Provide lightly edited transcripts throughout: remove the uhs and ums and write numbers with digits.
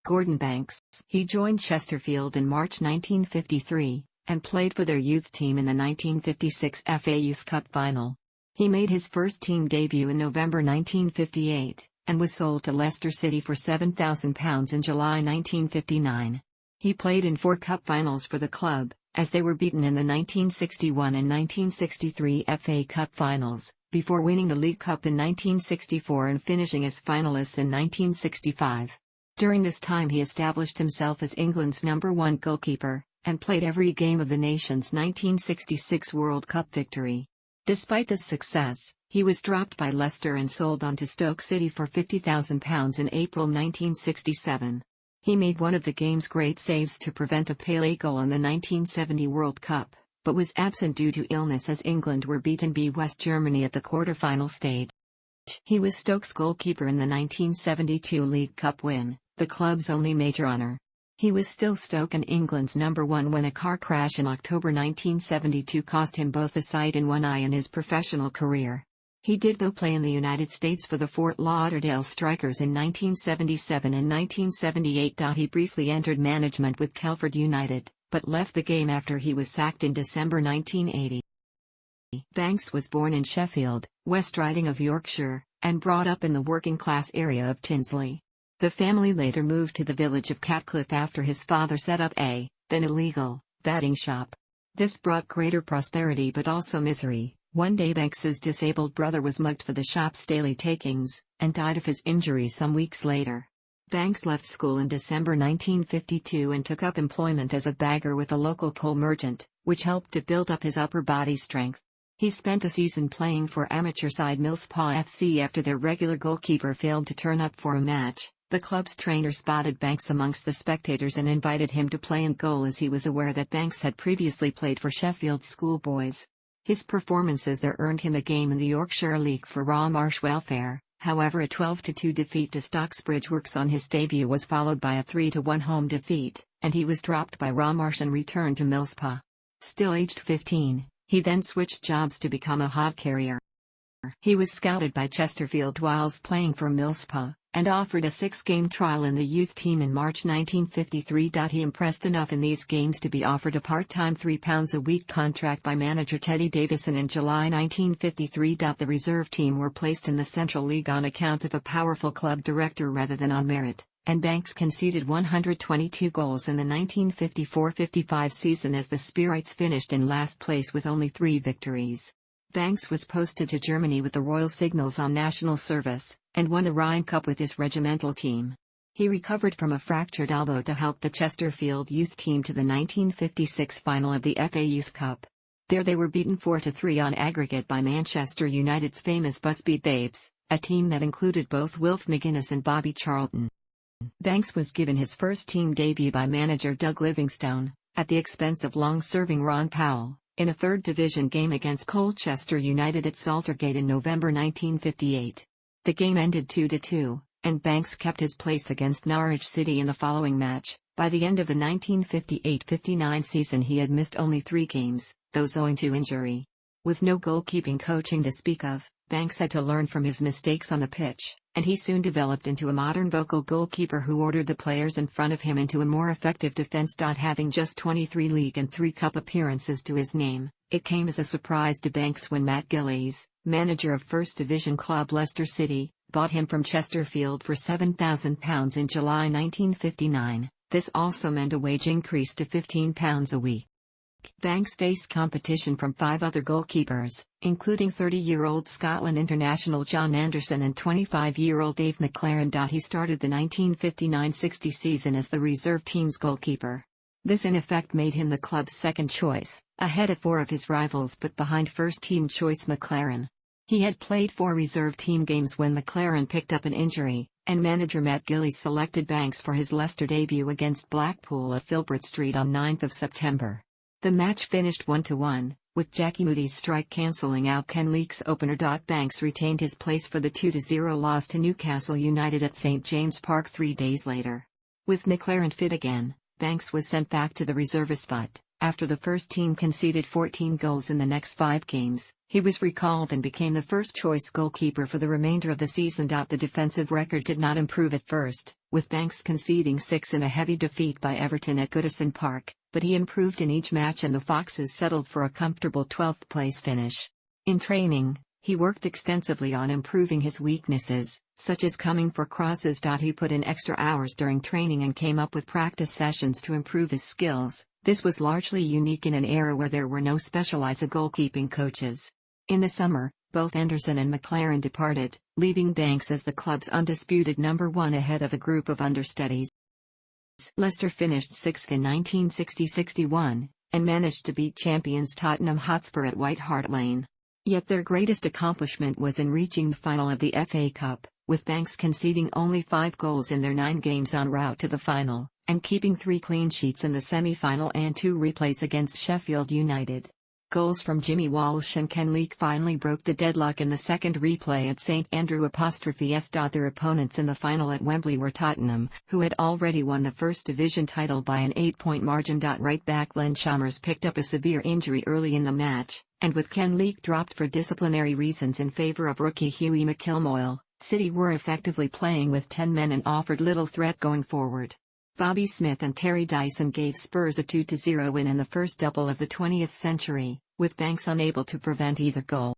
Gordon Banks. He joined Chesterfield in March 1953, and played for their youth team in the 1956 FA Youth Cup final. He made his first team debut in November 1958, and was sold to Leicester City for £7,000 in July 1959. He played in 4 cup finals for the club, as they were beaten in the 1961 and 1963 FA Cup finals, before winning the League Cup in 1964 and finishing as finalists in 1965. During this time he established himself as England's #1 goalkeeper, and played every game of the nation's 1966 World Cup victory. Despite this success, he was dropped by Leicester and sold on to Stoke City for £50,000 in April 1967. He made one of the game's great saves to prevent a Pelé goal in the 1970 World Cup, but was absent due to illness as England were beaten by West Germany at the quarter-final stage. He was Stoke's goalkeeper in the 1972 League Cup win, the club's only major honour. He was still Stoke and England's #1 when a car crash in October 1972 cost him both a sight in one eye in his professional career. He did though play in the United States for the Fort Lauderdale Strikers in 1977 and 1978. He briefly entered management with Telford United, but left the game after he was sacked in December 1980. Banks was born in Sheffield, West Riding of Yorkshire, and brought up in the working-class area of Tinsley. The family later moved to the village of Catcliffe after his father set up a, then illegal, batting shop. This brought greater prosperity but also misery. One day Banks's disabled brother was mugged for the shop's daily takings, and died of his injuries some weeks later. Banks left school in December 1952 and took up employment as a bagger with a local coal merchant, which helped to build up his upper body strength. He spent a season playing for amateur side Millspaw FC after their regular goalkeeper failed to turn up for a match. The club's trainer spotted Banks amongst the spectators and invited him to play in goal as he was aware that Banks had previously played for Sheffield schoolboys. His performances there earned him a game in the Yorkshire League for Raw Marsh Welfare. However, a 12-2 defeat to Stocksbridge Works on his debut was followed by a 3-1 home defeat, and he was dropped by Raw Marsh and returned to Millspaw. Still aged 15, he then switched jobs to become a hod carrier. He was scouted by Chesterfield whilst playing for Millspaw, and offered a 6-game trial in the youth team in March 1953. He impressed enough in these games to be offered a part-time £3 a week contract by manager Teddy Davison in July 1953. The reserve team were placed in the Central League on account of a powerful club director rather than on merit, and Banks conceded 122 goals in the 1954-55 season as the Spirites finished in last place with only 3 victories. Banks was posted to Germany with the Royal Signals on national service, and won the Rhine Cup with his regimental team. He recovered from a fractured elbow to help the Chesterfield youth team to the 1956 final of the FA Youth Cup. There they were beaten 4-3 on aggregate by Manchester United's famous Busby Babes, a team that included both Wilf McGuinness and Bobby Charlton. Banks was given his first team debut by manager Doug Livingstone, at the expense of long-serving Ron Powell, in a third-division game against Colchester United at Saltergate in November 1958. The game ended 2-2, and Banks kept his place against Norwich City in the following match. By the end of the 1958-59 season he had missed only 3 games, those owing to injury. With no goalkeeping coaching to speak of, Banks had to learn from his mistakes on the pitch, and he soon developed into a modern vocal goalkeeper who ordered the players in front of him into a more effective defense. Having just 23 league and 3 cup appearances to his name, it came as a surprise to Banks when Matt Gillies, manager of First Division club Leicester City, bought him from Chesterfield for £7,000 in July 1959. This also meant a wage increase to £15 a week. Banks faced competition from 5 other goalkeepers, including 30-year-old Scotland international John Anderson and 25-year-old Dave McLaren. He started the 1959-60 season as the reserve team's goalkeeper. This in effect made him the club's second choice, ahead of 4 of his rivals but behind first-team choice McLaren. He had played 4 reserve team games when McLaren picked up an injury, and manager Matt Gillies selected Banks for his Leicester debut against Blackpool at Filbert Street on 9 September. The match finished 1-1, with Jackie Moody's strike cancelling out Ken Leake's opener. Banks retained his place for the 2-0 loss to Newcastle United at St James Park 3 days later. With McLaren fit again, Banks was sent back to the reservist but, After the first team conceded 14 goals in the next 5 games, he was recalled and became the first-choice goalkeeper for the remainder of the season. The defensive record did not improve at first, with Banks conceding 6 in a heavy defeat by Everton at Goodison Park, but he improved in each match and the Foxes settled for a comfortable 12th place finish. In training, he worked extensively on improving his weaknesses, such as coming for crosses. He put in extra hours during training and came up with practice sessions to improve his skills. This was largely unique in an era where there were no specialized goalkeeping coaches. In the summer, both Anderson and McLaren departed, leaving Banks as the club's undisputed number 1 ahead of a group of understudies. Leicester finished 6th in 1960-61, and managed to beat champions Tottenham Hotspur at White Hart Lane. Yet their greatest accomplishment was in reaching the final of the FA Cup, with Banks conceding only 5 goals in their 9 games en route to the final, and keeping 3 clean sheets in the semi-final and 2 replays against Sheffield United. Goals from Jimmy Walsh and Ken Leake finally broke the deadlock in the second replay at St Andrew''s. Their opponents in the final at Wembley were Tottenham, who had already won the First Division title by an 8-point margin. Right back Len Chalmers picked up a severe injury early in the match, and with Ken Leake dropped for disciplinary reasons in favour of rookie Hughie McIlmoyle, City were effectively playing with 10 men and offered little threat going forward. Bobby Smith and Terry Dyson gave Spurs a 2-0 win in the first double of the 20th century, with Banks unable to prevent either goal.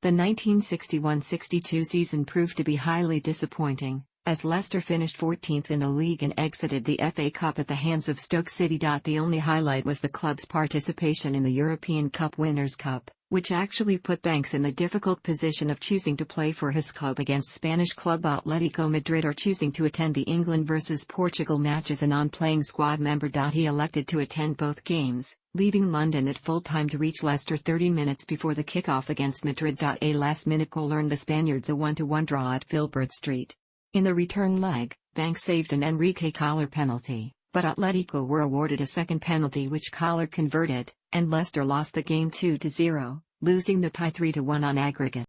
The 1961-62 season proved to be highly disappointing, as Leicester finished 14th in the league and exited the FA Cup at the hands of Stoke City. The only highlight was the club's participation in the European Cup Winners' Cup, which actually put Banks in the difficult position of choosing to play for his club against Spanish club Atletico Madrid or choosing to attend the England vs Portugal match as a non-playing squad member. He elected to attend both games, leaving London at full time to reach Leicester 30 minutes before the kickoff against Madrid. A last-minute goal earned the Spaniards a 1-1 draw at Filbert Street. In the return leg, Banks saved an Enrique Collar penalty, but Atletico were awarded a second penalty which Collar converted, and Leicester lost the game 2-0, losing the tie 3-1 on aggregate.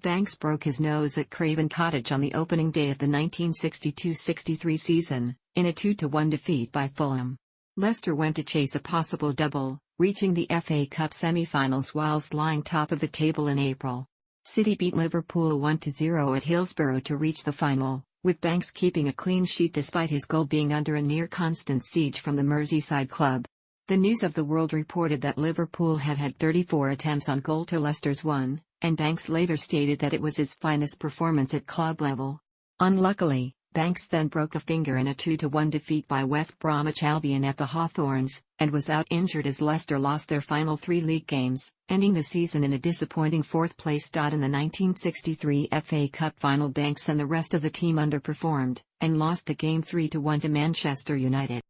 Banks broke his nose at Craven Cottage on the opening day of the 1962-63 season, in a 2-1 defeat by Fulham. Leicester went to chase a possible double, reaching the FA Cup semi-finals whilst lying top of the table in April. City beat Liverpool 1-0 at Hillsborough to reach the final, with Banks keeping a clean sheet despite his goal being under a near-constant siege from the Merseyside club. The News of the World reported that Liverpool had 34 attempts on goal to Leicester's 1, and Banks later stated that it was his finest performance at club level. Unluckily, Banks then broke a finger in a 2-1 defeat by West Bromwich Albion at the Hawthorns, and was out injured as Leicester lost their final 3 league games, ending the season in a disappointing 4th place. In the 1963 FA Cup final, Banks and the rest of the team underperformed, and lost the game 3-1 to Manchester United.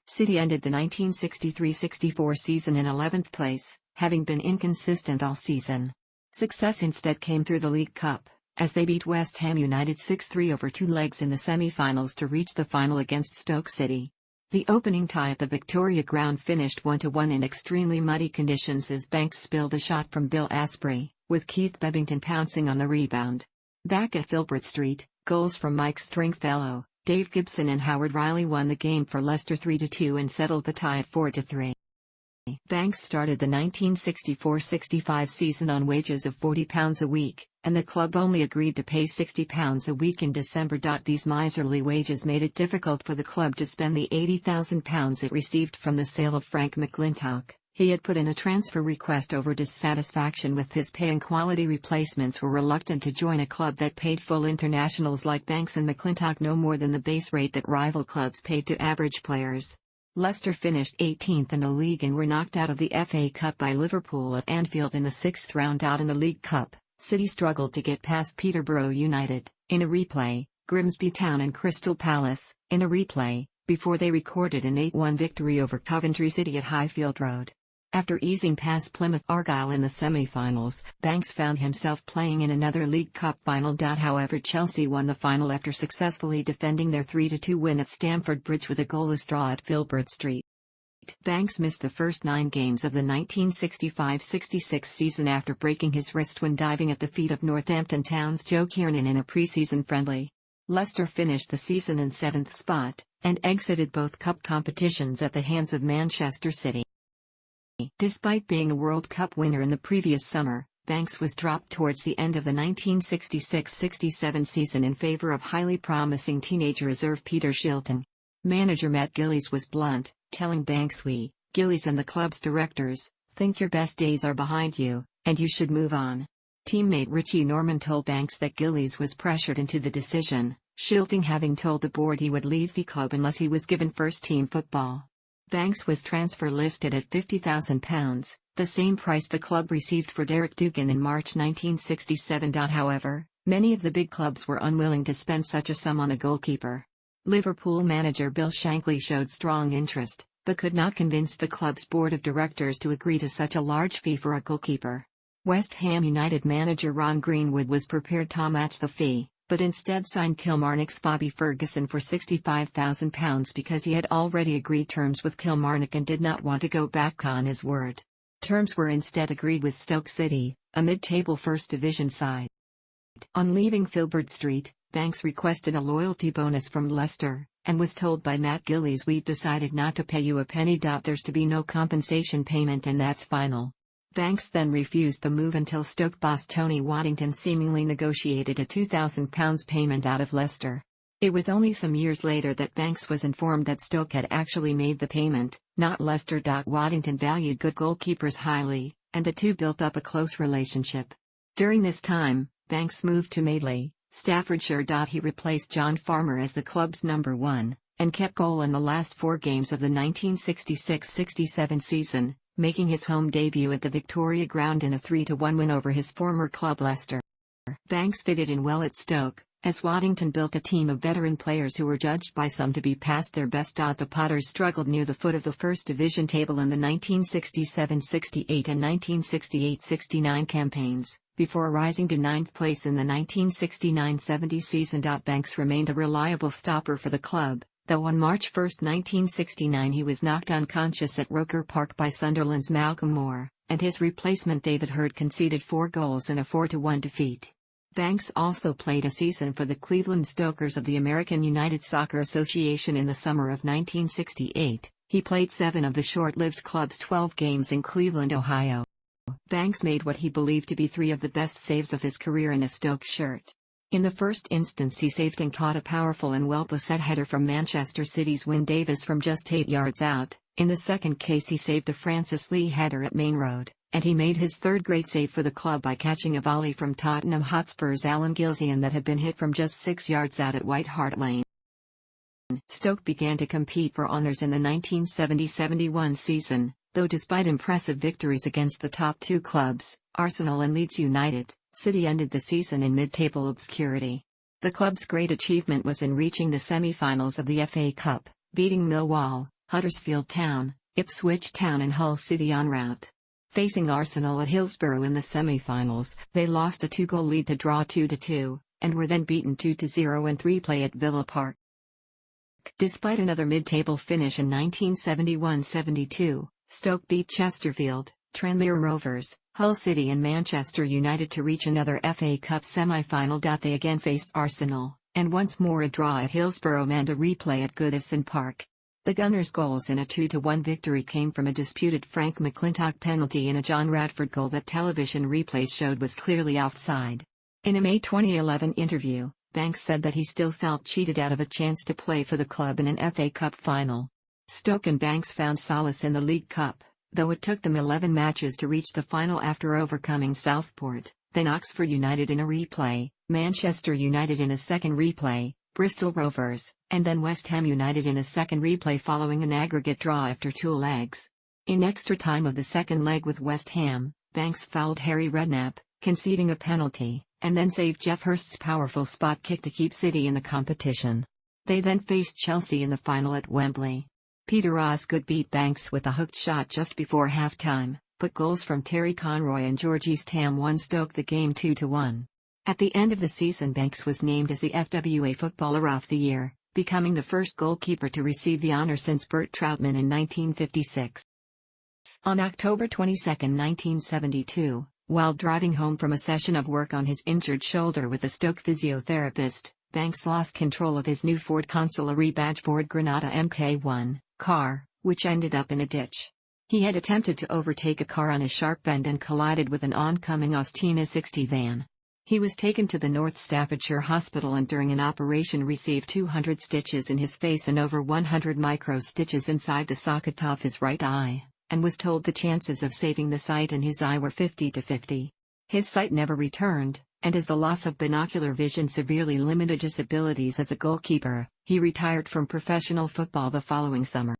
City ended the 1963-64 season in 11th place, having been inconsistent all season. Success instead came through the League Cup, as they beat West Ham United 6-3 over 2 legs in the semi-finals to reach the final against Stoke City. The opening tie at the Victoria Ground finished 1-1 in extremely muddy conditions as Banks spilled a shot from Bill Asprey, with Keith Bebbington pouncing on the rebound. Back at Filbert Street, goals from Mike Stringfellow, Dave Gibson and Howard Riley won the game for Leicester 3-2 and settled the tie at 4-3. Banks started the 1964-65 season on wages of £40 a week, and the club only agreed to pay £60 a week in December. These miserly wages made it difficult for the club to spend the £80,000 it received from the sale of Frank McLintock. He had put in a transfer request over dissatisfaction with his pay, and quality replacements were reluctant to join a club that paid full internationals like Banks and McLintock no more than the base rate that rival clubs paid to average players. Leicester finished 18th in the league and were knocked out of the FA Cup by Liverpool at Anfield in the 6th round. In the League Cup, City struggled to get past Peterborough United, in a replay, Grimsby Town and Crystal Palace, in a replay, before they recorded an 8-1 victory over Coventry City at Highfield Road. After easing past Plymouth Argyle in the semi-finals, Banks found himself playing in another League Cup final. However, Chelsea won the final after successfully defending their 3-2 win at Stamford Bridge with a goalless draw at Filbert Street. Banks missed the first 9 games of the 1965-66 season after breaking his wrist when diving at the feet of Northampton Town's Joe Kiernan in a pre-season friendly. Leicester finished the season in 7th spot, and exited both cup competitions at the hands of Manchester City. Despite being a World Cup winner in the previous summer, Banks was dropped towards the end of the 1966-67 season in favor of highly promising teenage reserve Peter Shilton. Manager Matt Gillies was blunt, telling Banks, "We, Gillies and the club's directors, think your best days are behind you, and you should move on." Teammate Richie Norman told Banks that Gillies was pressured into the decision, Shilton having told the board he would leave the club unless he was given first-team football. Banks was transfer listed at £50,000, the same price the club received for Derek Dougan in March 1967. However, many of the big clubs were unwilling to spend such a sum on a goalkeeper. Liverpool manager Bill Shankly showed strong interest, but could not convince the club's board of directors to agree to such a large fee for a goalkeeper. West Ham United manager Ron Greenwood was prepared to match the fee, but instead signed Kilmarnock's Bobby Ferguson for £65,000 because he had already agreed terms with Kilmarnock and did not want to go back on his word. Terms were instead agreed with Stoke City, a mid-table First Division side. On leaving Filbert Street, Banks requested a loyalty bonus from Leicester, and was told by Matt Gillies, "We've decided not to pay you a penny. There's to be no compensation payment and that's final." Banks then refused the move until Stoke boss Tony Waddington seemingly negotiated a £2,000 payment out of Leicester. It was only some years later that Banks was informed that Stoke had actually made the payment, not Leicester. Waddington valued good goalkeepers highly, and the two built up a close relationship. During this time, Banks moved to Madeley, Staffordshire. He replaced John Farmer as the club's number one, and kept goal in the last 4 games of the 1966-67 season, making his home debut at the Victoria Ground in a 3-1 win over his former club Leicester. Banks fitted in well at Stoke, as Waddington built a team of veteran players who were judged by some to be past their best. The Potters struggled near the foot of the First Division table in the 1967-68 and 1968-69 campaigns, before rising to 9th place in the 1969-70 season. Banks remained a reliable stopper for the club, though on March 1, 1969 he was knocked unconscious at Roker Park by Sunderland's Malcolm Moore, and his replacement David Hurd conceded 4 goals in a 4-1 defeat. Banks also played a season for the Cleveland Stokers of the American United Soccer Association in the summer of 1968. He played 7 of the short-lived club's 12 games in Cleveland, Ohio. Banks made what he believed to be 3 of the best saves of his career in a Stoke shirt. In the first instance he saved and caught a powerful and well-placed header from Manchester City's Wyn Davies from just 8 yards out. In the second case he saved a Francis Lee header at Main Road, and he made his 3rd great save for the club by catching a volley from Tottenham Hotspur's Alan Gilzean that had been hit from just 6 yards out at White Hart Lane. Stoke began to compete for honours in the 1970-71 season, though despite impressive victories against the top 2 clubs, Arsenal and Leeds United, City ended the season in mid-table obscurity. The club's great achievement was in reaching the semi-finals of the FA Cup, beating Millwall, Huddersfield Town, Ipswich Town and Hull City en route. Facing Arsenal at Hillsborough in the semi-finals, they lost a 2-goal lead to draw 2-2, and were then beaten 2-0 in 3-play at Villa Park. Despite another mid-table finish in 1971-72, Stoke beat Chesterfield, Tranmere Rovers, Hull City and Manchester United to reach another FA Cup semi-final. They again faced Arsenal, and once more a draw at Hillsborough and a replay at Goodison Park. The Gunners' goals in a 2-1 victory came from a disputed Frank McClintock penalty and a John Radford goal that television replays showed was clearly offside. In a May 2011 interview, Banks said that he still felt cheated out of a chance to play for the club in an FA Cup final. Stoke and Banks found solace in the League Cup, though it took them 11 matches to reach the final after overcoming Southport, then Oxford United in a replay, Manchester United in a second replay, Bristol Rovers, and then West Ham United in a second replay following an aggregate draw after 2 legs. In extra time of the second leg with West Ham, Banks fouled Harry Redknapp, conceding a penalty, and then saved Jeff Hurst's powerful spot kick to keep City in the competition. They then faced Chelsea in the final at Wembley. Peter Osgood beat Banks with a hooked shot just before half-time, but goals from Terry Conroy and George Eastham won Stoke the game 2-1. At the end of the season Banks was named as the FWA Footballer of the Year, becoming the first goalkeeper to receive the honor since Bert Troutman in 1956. On October 22, 1972, while driving home from a session of work on his injured shoulder with a Stoke physiotherapist, Banks lost control of his new Ford Consola rebadged Ford Granada Mk1 car, which ended up in a ditch. He had attempted to overtake a car on a sharp bend and collided with an oncoming Austina 60 van. He was taken to the North Staffordshire Hospital and during an operation received 200 stitches in his face and over 100 micro-stitches inside the socket of his right eye, and was told the chances of saving the sight in his eye were 50-50. His sight never returned, and as the loss of binocular vision severely limited his abilities as a goalkeeper, he retired from professional football the following summer.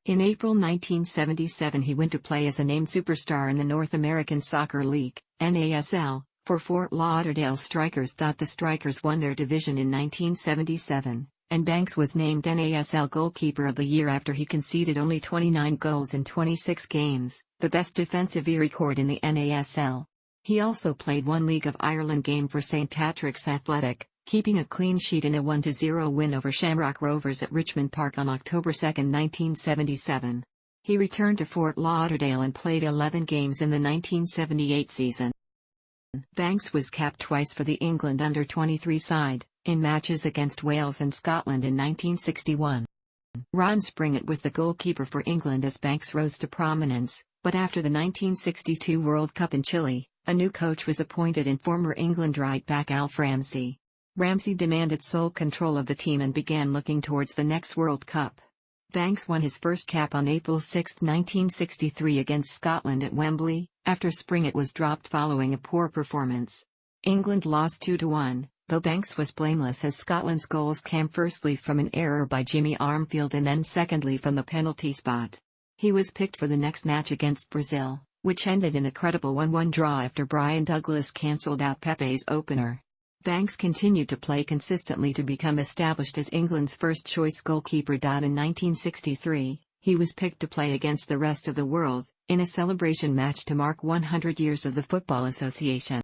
In April 1977 he went to play as a named superstar in the North American Soccer League, NASL, for Fort Lauderdale Strikers. The Strikers won their division in 1977, and Banks was named NASL Goalkeeper of the Year after he conceded only 29 goals in 26 games, the best defensive record in the NASL. He also played one League of Ireland game for St Patrick's Athletic, keeping a clean sheet in a 1-0 win over Shamrock Rovers at Richmond Park on October 2, 1977. He returned to Fort Lauderdale and played 11 games in the 1978 season. Banks was capped twice for the England under-23 side, in matches against Wales and Scotland in 1961. Ron Springett was the goalkeeper for England as Banks rose to prominence, but after the 1962 World Cup in Chile, a new coach was appointed in former England right-back Alf Ramsey. Ramsey demanded sole control of the team and began looking towards the next World Cup. Banks won his first cap on April 6, 1963 against Scotland at Wembley, after Springett was dropped following a poor performance. England lost 2-1, though Banks was blameless as Scotland's goals came firstly from an error by Jimmy Armfield and then secondly from the penalty spot. He was picked for the next match against Brazil, which ended in a credible 1-1 draw after Brian Douglas cancelled out Pepe's opener. Banks continued to play consistently to become established as England's first-choice goalkeeper. In 1963, he was picked to play against the rest of the world, in a celebration match to mark 100 years of the Football Association.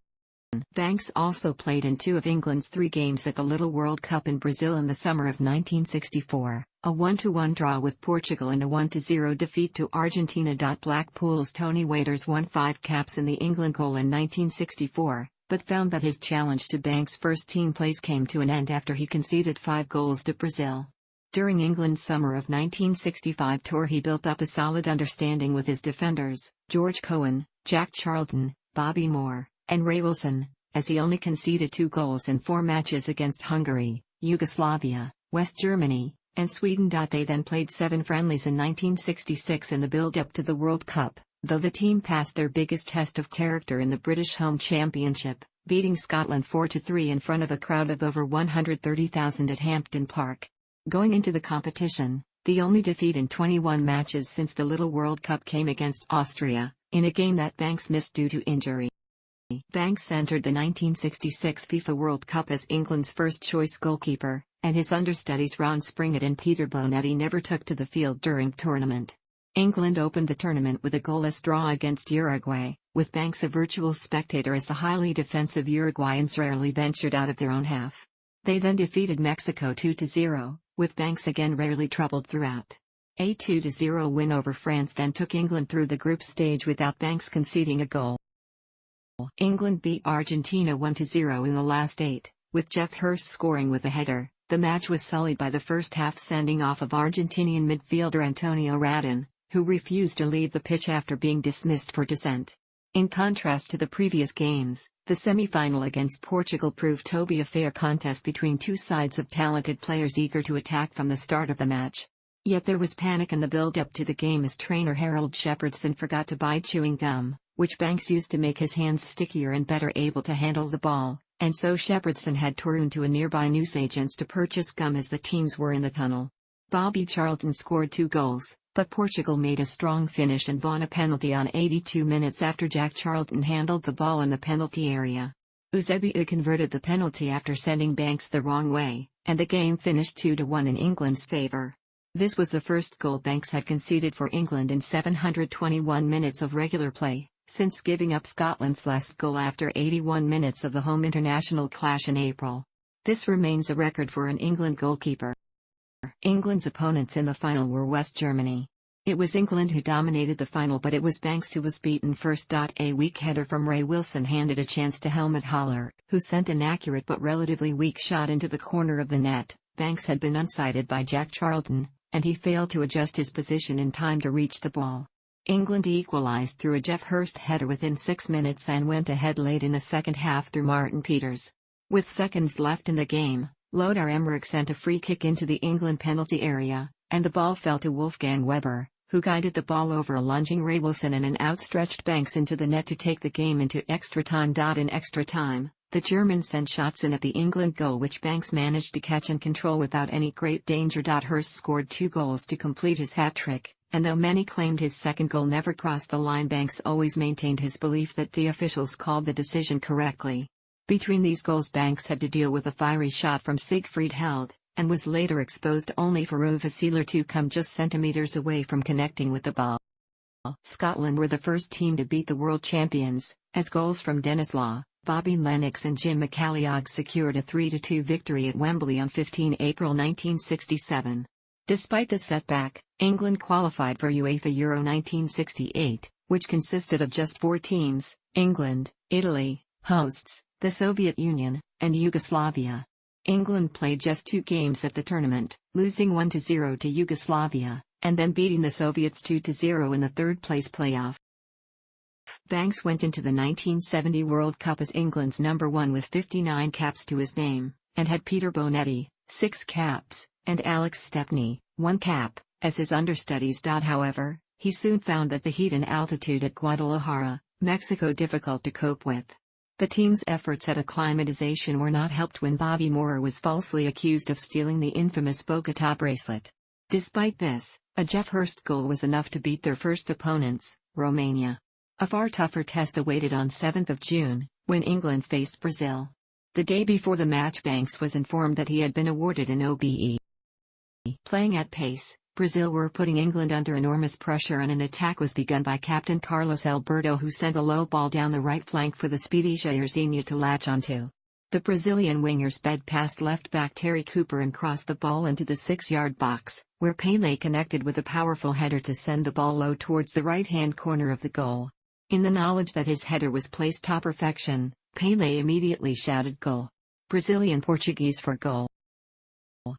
Banks also played in 2 of England's 3 games at the Little World Cup in Brazil in the summer of 1964, a 1-1 draw with Portugal and a 1-0 defeat to Argentina. Blackpool's Tony Waiters won 5 caps in the England goal in 1964, but found that his challenge to Banks' first-team place came to an end after he conceded 5 goals to Brazil. During England's summer of 1965 tour he built up a solid understanding with his defenders, George Cohen, Jack Charlton, Bobby Moore, and Ray Wilson, as he only conceded 2 goals in 4 matches against Hungary, Yugoslavia, West Germany, and Sweden. They then played 7 friendlies in 1966 in the build-up to the World Cup, though the team passed their biggest test of character in the British Home Championship, beating Scotland 4-3 in front of a crowd of over 130,000 at Hampden Park. Going into the competition, the only defeat in 21 matches since the Little World Cup came against Austria, in a game that Banks missed due to injury. Banks entered the 1966 FIFA World Cup as England's first-choice goalkeeper, and his understudies Ron Springett and Peter Bonetti never took to the field during tournament. England opened the tournament with a goalless draw against Uruguay, with Banks a virtual spectator as the highly defensive Uruguayans rarely ventured out of their own half. They then defeated Mexico 2-0, with Banks again rarely troubled throughout. A 2-0 win over France then took England through the group stage without Banks conceding a goal. England beat Argentina 1-0 in the last 8, with Geoff Hurst scoring with a header. The match was sullied by the first half sending off of Argentinian midfielder Antonio Radin, who refused to leave the pitch after being dismissed for dissent. In contrast to the previous games, the semi-final against Portugal proved to be a fair contest between 2 sides of talented players eager to attack from the start of the match. Yet there was panic in the build-up to the game as trainer Harold Shepherdson forgot to buy chewing gum, which Banks used to make his hands stickier and better able to handle the ball, and so Shepherdson had to run to a nearby newsagent's to purchase gum as the teams were in the tunnel. Bobby Charlton scored 2 goals, but Portugal made a strong finish and won a penalty on 82 minutes after Jack Charlton handled the ball in the penalty area. Eusebio converted the penalty after sending Banks the wrong way, and the game finished 2-1 in England's favour. This was the first goal Banks had conceded for England in 721 minutes of regular play, since giving up Scotland's last goal after 81 minutes of the home international clash in April. This remains a record for an England goalkeeper. England's opponents in the final were West Germany. It was England who dominated the final, but it was Banks who was beaten first. A weak header from Ray Wilson handed a chance to Helmut Haller, who sent an accurate but relatively weak shot into the corner of the net. Banks had been unsighted by Jack Charlton, and he failed to adjust his position in time to reach the ball. England equalised through a Geoff Hurst header within 6 minutes and went ahead late in the second half through Martin Peters. With seconds left in the game, Lothar Emmerich sent a free kick into the England penalty area, and the ball fell to Wolfgang Weber, who guided the ball over a lunging Ray Wilson and an outstretched Banks into the net to take the game into extra time. In extra time, the Germans sent shots in at the England goal which Banks managed to catch and control without any great danger. Hurst scored 2 goals to complete his hat-trick, and though many claimed his second goal never crossed the line, Banks always maintained his belief that the officials called the decision correctly. Between these goals, Banks had to deal with a fiery shot from Siegfried Held, and was later exposed only for Ove Seeler to come just centimeters away from connecting with the ball. Scotland were the first team to beat the world champions, as goals from Denis Law, Bobby Lennox and Jim McCalliog secured a 3-2 victory at Wembley on 15 April 1967. Despite the setback, England qualified for UEFA Euro 1968, which consisted of just 4 teams: England, Italy, hosts, the Soviet Union, and Yugoslavia. England played just 2 games at the tournament, losing 1-0 to Yugoslavia, and then beating the Soviets 2-0 in the third-place playoff. Banks went into the 1970 World Cup as England's number 1 with 59 caps to his name, and had Peter Bonetti, 6 caps, and Alex Stepney, 1 cap, as his understudies. However, he soon found that the heat and altitude at Guadalajara, Mexico, difficult to cope with. The team's efforts at acclimatization were not helped when Bobby Moore was falsely accused of stealing the infamous Bogota bracelet. Despite this, a Geoff Hurst goal was enough to beat their first opponents, Romania. A far tougher test awaited on 7 June, when England faced Brazil. The day before the match, Banks was informed that he had been awarded an OBE. Playing at pace, Brazil were putting England under enormous pressure, and an attack was begun by captain Carlos Alberto, who sent a low ball down the right flank for the speedy Jairzinho to latch onto. The Brazilian winger sped past left-back Terry Cooper and crossed the ball into the 6-yard box, where Pelé connected with a powerful header to send the ball low towards the right-hand corner of the goal. In the knowledge that his header was placed to perfection, Pelé immediately shouted "Goal!" Brazilian Portuguese for goal.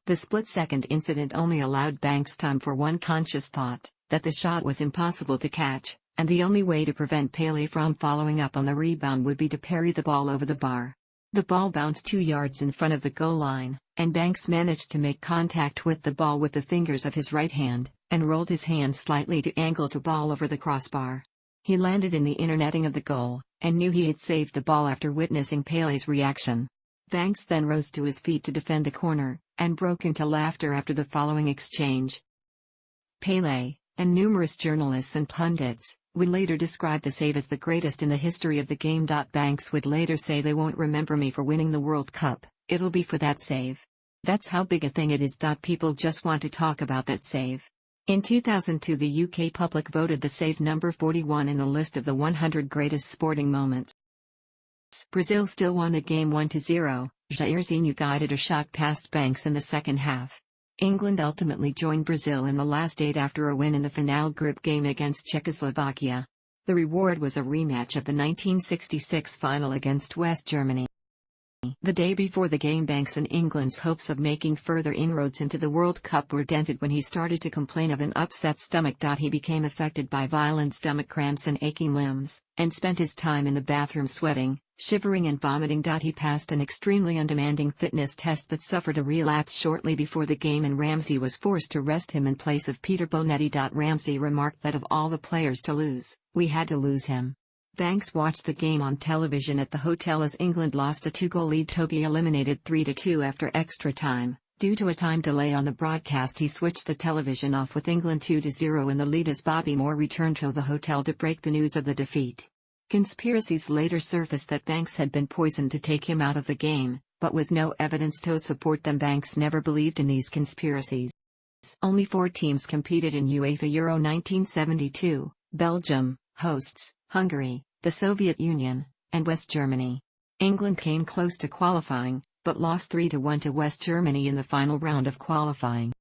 The split-second incident only allowed Banks time for one conscious thought, that the shot was impossible to catch, and the only way to prevent Pelé from following up on the rebound would be to parry the ball over the bar. The ball bounced 2 yards in front of the goal line, and Banks managed to make contact with the ball with the fingers of his right hand, and rolled his hand slightly to angle the ball over the crossbar. He landed in the inner netting of the goal, and knew he had saved the ball after witnessing Pelé's reaction. Banks then rose to his feet to defend the corner, and broke into laughter after the following exchange. Pelé, and numerous journalists and pundits, would later describe the save as the greatest in the history of the game. Banks would later say, "They won't remember me for winning the World Cup, it'll be for that save. That's how big a thing it is. People just want to talk about that save." In 2002, the UK public voted the save number 41 in the list of the 100 greatest sporting moments. Brazil still won the game 1-0, Jairzinho guided a shot past Banks in the second half. England ultimately joined Brazil in the last 8 after a win in the final group game against Czechoslovakia. The reward was a rematch of the 1966 final against West Germany. The day before the game, Banks and England's hopes of making further inroads into the World Cup were dented when he started to complain of an upset stomach. He became affected by violent stomach cramps and aching limbs, and spent his time in the bathroom sweating, shivering and vomiting. He passed an extremely undemanding fitness test but suffered a relapse shortly before the game, and Ramsey was forced to rest him in place of Peter Bonetti. Ramsey remarked that of all the players to lose, we had to lose him. Banks watched the game on television at the hotel as England lost a 2-goal lead to be eliminated 3-2 after extra time. Due to a time delay on the broadcast, he switched the television off with England 2-0 in the lead as Bobby Moore returned to the hotel to break the news of the defeat. Conspiracies later surfaced that Banks had been poisoned to take him out of the game, but with no evidence to support them, Banks never believed in these conspiracies. Only 4 teams competed in UEFA Euro 1972, Belgium, hosts, Hungary, the Soviet Union, and West Germany. England came close to qualifying, but lost 3-1 to West Germany in the final round of qualifying.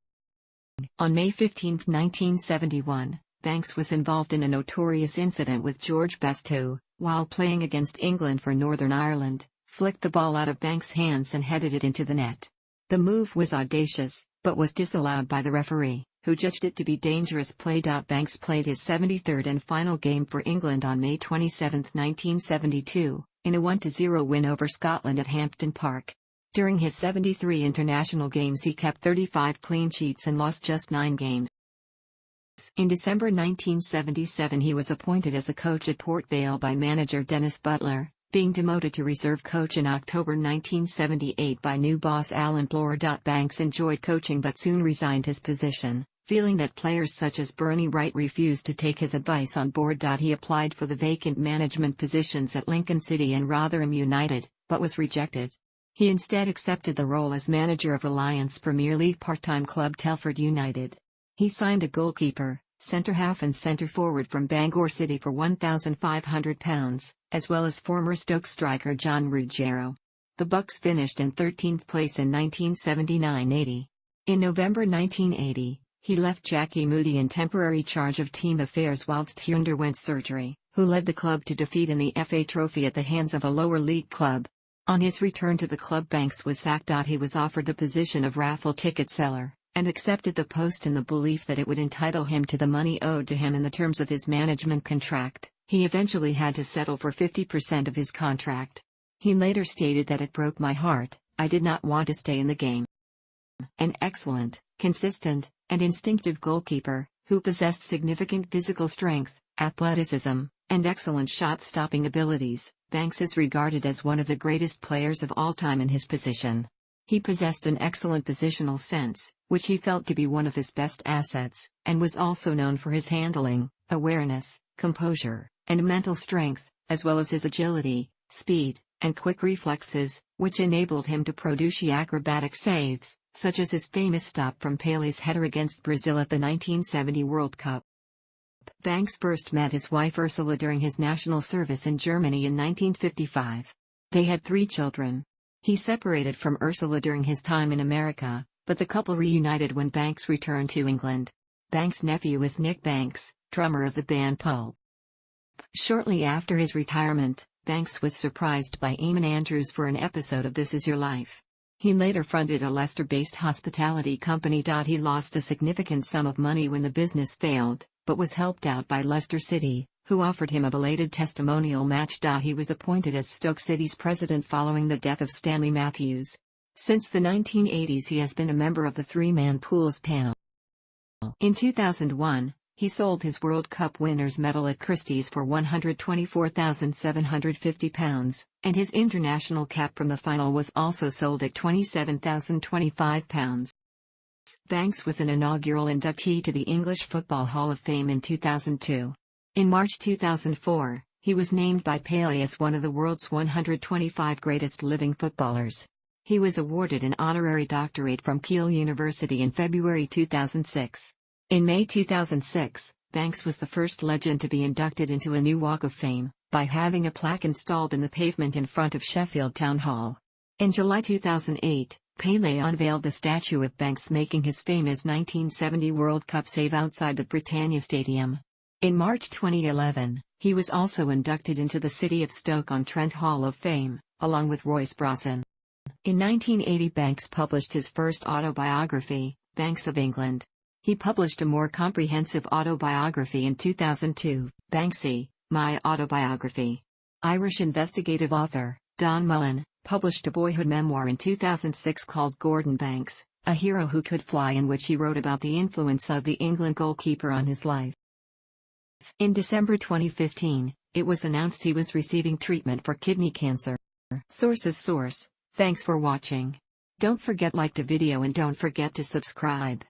On May 15, 1971, Banks was involved in a notorious incident with George Best who, while playing against England for Northern Ireland, flicked the ball out of Banks' hands and headed it into the net. The move was audacious, but was disallowed by the referee, who judged it to be dangerous play. Banks played his 73rd and final game for England on May 27, 1972, in a 1-0 win over Scotland at Hampden Park. During his 73 international games he kept 35 clean sheets and lost just 9 games. In December 1977 he was appointed as a coach at Port Vale by manager Dennis Butler, being demoted to reserve coach in October 1978 by new boss Alan Bloor. Banks enjoyed coaching but soon resigned his position, feeling that players such as Bernie Wright refused to take his advice on board. He applied for the vacant management positions at Lincoln City and Rotherham United, but was rejected. He instead accepted the role as manager of Reliance Premier League part-time club Telford United. He signed a goalkeeper, centre-half and centre-forward from Bangor City for £1,500, as well as former Stoke striker John Ruggiero. The Bucks finished in 13th place in 1979-80. In November 1980, he left Jackie Moody in temporary charge of team affairs whilst he underwent surgery, who led the club to defeat in the FA Trophy at the hands of a lower league club. On his return to the club Banks was sacked. He was offered the position of raffle ticket seller, and accepted the post in the belief that it would entitle him to the money owed to him in the terms of his management contract. He eventually had to settle for 50% of his contract. He later stated that it broke my heart, I did not want to stay in the game. An excellent, consistent, and instinctive goalkeeper, who possessed significant physical strength, athleticism, and excellent shot-stopping abilities, Banks is regarded as one of the greatest players of all time in his position. He possessed an excellent positional sense, which he felt to be one of his best assets, and was also known for his handling, awareness, composure, and mental strength, as well as his agility, speed, and quick reflexes, which enabled him to produce acrobatic saves, such as his famous stop from Pele's header against Brazil at the 1970 World Cup. Banks first met his wife Ursula during his national service in Germany in 1955. They had 3 children. He separated from Ursula during his time in America, but the couple reunited when Banks returned to England. Banks' nephew is Nick Banks, drummer of the band Pulp. Shortly after his retirement, Banks was surprised by Eamonn Andrews for an episode of This Is Your Life. He later fronted a Leicester-based hospitality company. He lost a significant sum of money when the business failed, but was helped out by Leicester City, who offered him a belated testimonial match. He was appointed as Stoke City's president following the death of Stanley Matthews. Since the 1980s he has been a member of the 3-man pools panel. In 2001, he sold his World Cup winners' medal at Christie's for £124,750, and his international cap from the final was also sold at £27,025. Banks was an inaugural inductee to the English Football Hall of Fame in 2002. In March 2004, he was named by Pele as one of the world's 125 greatest living footballers. He was awarded an honorary doctorate from Keele University in February 2006. In May 2006, Banks was the first legend to be inducted into a new Walk of Fame, by having a plaque installed in the pavement in front of Sheffield Town Hall. In July 2008, Pele unveiled the statue of Banks, making his famous 1970 World Cup save outside the Britannia Stadium. In March 2011, he was also inducted into the City of Stoke-on-Trent Hall of Fame, along with Royce Brosnan. In 1980 Banks published his first autobiography, Banks of England. He published a more comprehensive autobiography in 2002, Banksy, My Autobiography. Irish investigative author, Don Mullen, published a boyhood memoir in 2006 called Gordon Banks, A Hero Who Could Fly, in which he wrote about the influence of the England goalkeeper on his life. In December 2015, it was announced he was receiving treatment for kidney cancer. Sources source. Thanks for watching. Don't forget like the video and don't forget to subscribe.